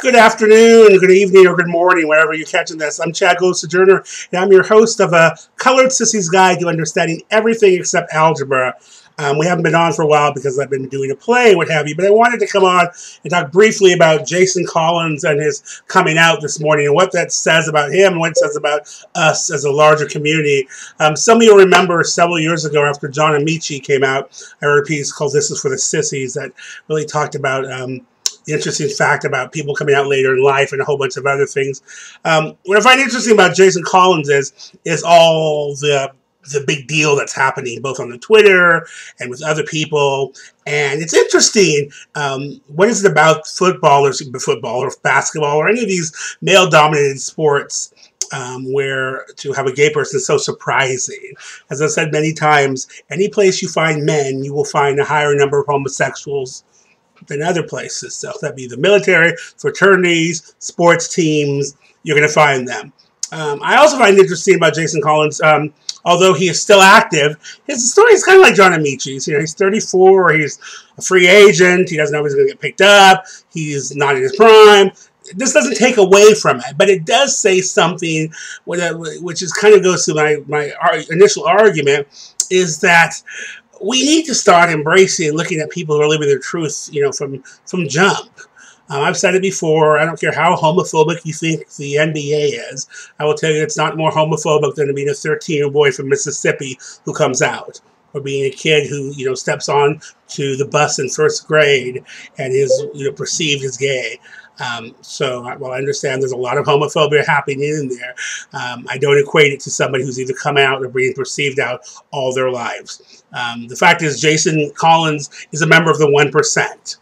Good afternoon, good evening, or good morning, wherever you're catching this. I'm Chad Goller-Sojourner, and I'm your host of a Colored Sissy's Guide to Understanding Everything Except Algebra. We haven't been on for a while because I've been doing a play and what have you, but I wanted to come on and talk briefly about Jason Collins and his coming out this morning and what that says about him and what it says about us as a larger community. Some of you remember several years ago after John Amici came out, I wrote a piece called This Is for the Sissies that really talked about the interesting fact about people coming out later in life and a whole bunch of other things. What I find interesting about Jason Collins is all the big deal that's happening both on the Twitter and with other people. And it's interesting. What is it about football or basketball or any of these male-dominated sports where to have a gay person is so surprising? As I've said many times, any place you find men, you will find a higher number of homosexuals than other places. So that'd be the military, fraternities, sports teams, you're going to find them. I also find it interesting about Jason Collins, although he is still active, his story is kind of like John Amici's. You know, he's 34, he's a free agent, he doesn't know if he's going to get picked up, he's not in his prime. This doesn't take away from it, but it does say something, which is kind of goes to my initial argument, is that we need to start embracing and looking at people who are living their truth, you know, from jump. I've said it before, I don't care how homophobic you think the NBA is, I will tell you it's not more homophobic than being a 13-year-old boy from Mississippi who comes out, or being a kid who, you know, steps on to the bus in first grade and is, you know, perceived as gay. While I understand there's a lot of homophobia happening in there, I don't equate it to somebody who's either come out or being perceived out all their lives. The fact is, Jason Collins is a member of the 1%.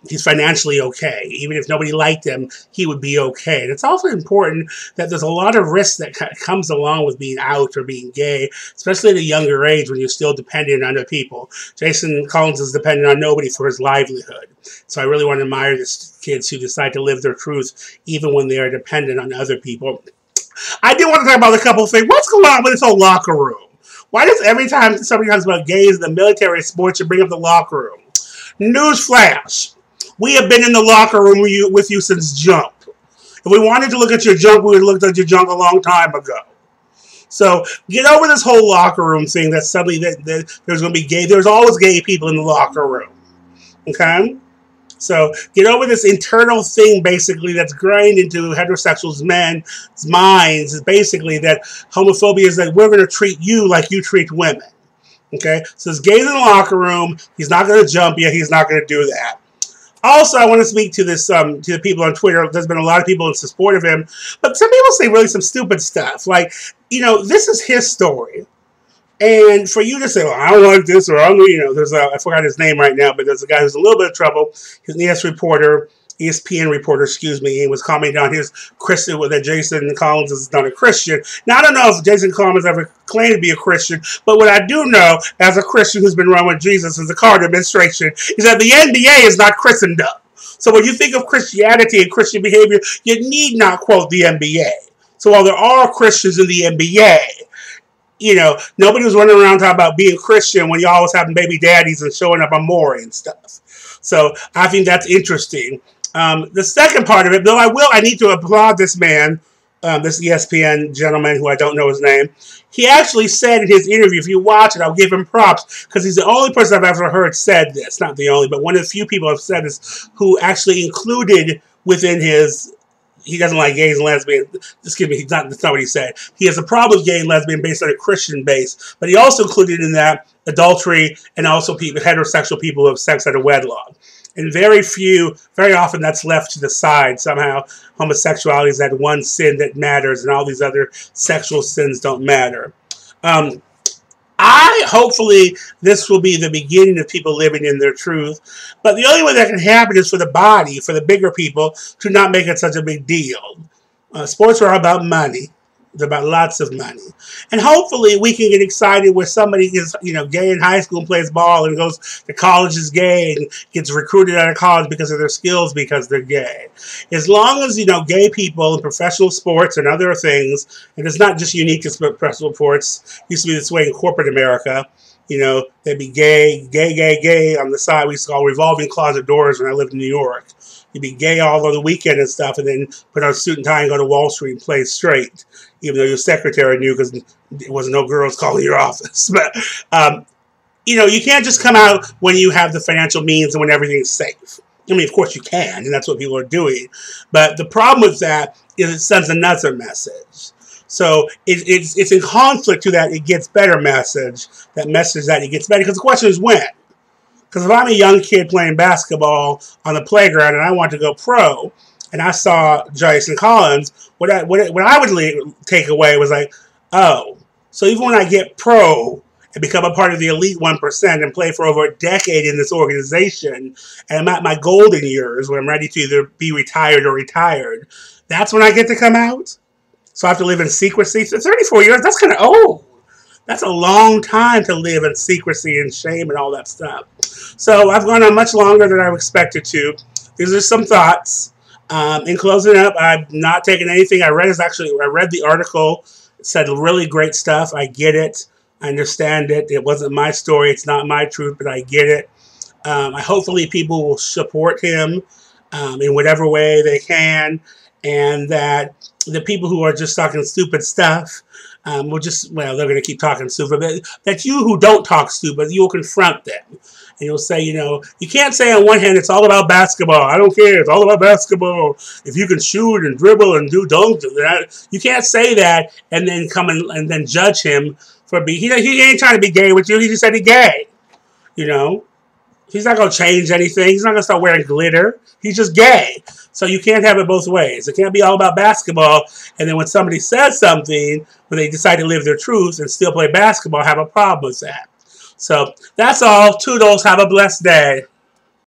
He's financially okay. Even if nobody liked him, he would be okay. And it's also important that there's a lot of risk that comes along with being out or being gay, especially at a younger age when you're still dependent on other people. Jason Collins is dependent on nobody for his livelihood. So I really want to admire these kids who decide to live their truth even when they are dependent on other people. I do want to talk about a couple of things. What's going on with this whole locker room? Why does every time somebody talks about gays in the military sports, you bring up the locker room? Newsflash, we have been in the locker room with you since jump. If we wanted to look at your junk, we would have looked at your junk a long time ago. So get over this whole locker room thing that suddenly there's going to be gay. There's always gay people in the locker room. Okay? So get over this internal thing, basically, that's grind into heterosexuals' men's minds. Is basically that homophobia is that we're going to treat you like you treat women. Okay, so there's gays in the locker room. He's not going to jump you. He's not going to do that. Also, I want to speak to this to the people on Twitter. There's been a lot of people in support of him, but some people say really some stupid stuff. Like, you know, this is his story, and for you to say, well, I don't like this, or I'm, you know, I forgot his name right now, but there's a guy who's in a little bit of trouble. He's an ESPN reporter, excuse me, and was commenting on his Christian, that Jason Collins is not a Christian. Now, I don't know if Jason Collins ever claimed to be a Christian, but what I do know, as a Christian who's been run with Jesus in the Carter administration, is that the NBA is not Christendom. So when you think of Christianity and Christian behavior, you need not quote the NBA. So while there are Christians in the NBA, you know, nobody was running around talking about being Christian when y'all was having baby daddies and showing up on Maury and stuff. So I think that's interesting. The second part of it, though I need to applaud this man, this ESPN gentleman who I don't know his name. He actually said in his interview, if you watch it, I'll give him props, because he's the only person I've ever heard said this. Not the only, but one of the few people I've said this who actually included within his, he doesn't like gays and lesbians. Excuse me, that's not what he said. He has a problem with gay and lesbian based on a Christian base, but he also included in that adultery and also heterosexual people who have sex out of wedlock. And very often that's left to the side. Somehow homosexuality is that one sin that matters and all these other sexual sins don't matter. Hopefully this will be the beginning of people living in their truth. But the only way that can happen is for the body, for the bigger people, to not make it such a big deal. Sports are about money. It's about lots of money. And hopefully we can get excited where somebody is, you know, gay in high school and plays ball and goes to college is gay and gets recruited out of college because of their skills because they're gay. As long as, you know, gay people in professional sports and other things, and it's not just unique to professional sports, it used to be this way in corporate America, you know, they'd be gay on the side. We used to call revolving closet doors when I lived in New York. You'd be gay all over the weekend and stuff, and then put on a suit and tie and go to Wall Street and play straight, even though your secretary knew because there wasn't no girls calling your office. But you know, you can't just come out when you have the financial means and when everything's safe. I mean, of course you can, and that's what people are doing. But the problem with that is it sends another message. So it's in conflict to that it gets better message, that message that it gets better. Because the question is when. Because if I'm a young kid playing basketball on the playground and I want to go pro, and I saw Jason Collins, what I would take away was like, oh, so even when I get pro and become a part of the elite 1% and play for over a decade in this organization, and I'm at my golden years when I'm ready to either be retired or retired, that's when I get to come out? So I have to live in secrecy? So 34 years, that's kind of old. That's a long time to live in secrecy and shame and all that stuff. So I've gone on much longer than I expected to. These are some thoughts. In closing up, I've not taken anything I read. I read the article. It said really great stuff. I get it. I understand it. It wasn't my story. It's not my truth, but I get it. Hopefully people will support him in whatever way they can, and that the people who are just talking stupid stuff they're going to keep talking stupid, but that you who don't talk stupid, you'll confront them. And you'll say, you know, you can't say on one hand, it's all about basketball. I don't care. It's all about basketball. If you can shoot and dribble and do dunks, you can't say that and then come and then judge him for being, he ain't trying to be gay with you. He just said he's gay. You know, he's not going to change anything. He's not going to start wearing glitter. He's just gay. So you can't have it both ways. It can't be all about basketball, and then when somebody says something, when they decide to live their truth and still play basketball, have a problem with that. So that's all. Toodles. Have a blessed day.